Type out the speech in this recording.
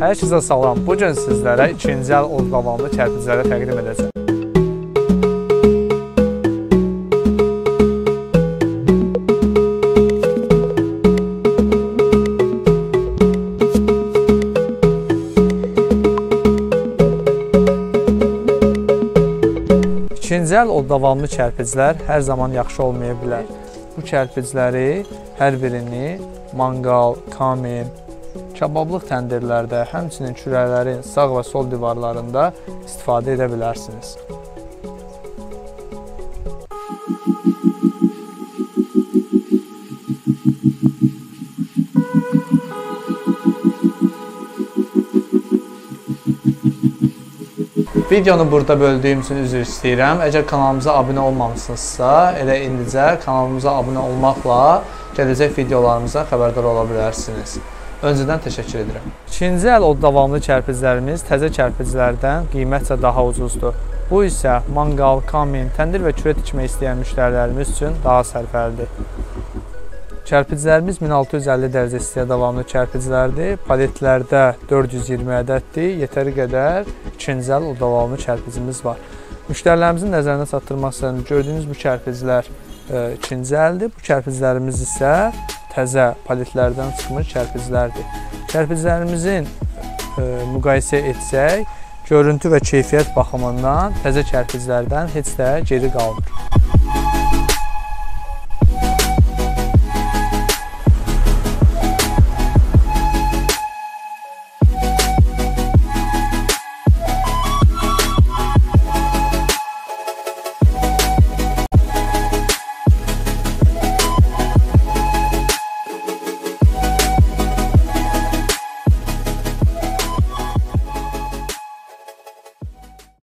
Hər kəsə salam. Bu gün sizlərə ikinci əl od davamlı kərpicləri təqdim edəcəm. İkinci əl od davamlı kərpiclər hər zaman yaxşı olmaya bilər. Bu kərpicləri hər birini manqal, kamin, kabablıq təndirlərdə, həmçinin kürəklərin sağ və sol divarlarında istifadə edə bilərsiniz. Videonu burada böldüyüm üçün üzr istəyirəm. Əgər kanalımıza abunə olmamışsınızsa, elə indicə kanalımıza abunə olmaqla gələcək videolarımızdan xəbərdar ola bilərsiniz. Öncədən təşəkkür edirəm. İkinci əl od davamlı kərpiclərimiz təzə kərpiclərdən qiymətcə daha ucuzdur. Bu isə manqal, kamin, təndir və kürə tikmək istəyən müştərilərimiz üçün daha sərfəlidir. Kərpiclərimiz 1650 dərəcə istiyə davamlı kərpiclərdir. Paletlərdə 420 ədəddir. Yetəri qədər ikinci əl od davamlı kərpicimiz var. Müştərilərimizin nəzərinə çatdırmaq istəyirəm. Gördüyünüz bu kərpiclər ikinci əldir. Bu kərpiclərimiz isə təzə paletlərdən çıxmış kərpiclərdir. Kərpiclərimizin müqayisə etsək, görüntü və keyfiyyət baxımından təzə kərpiclərdən heç də geri qalmır.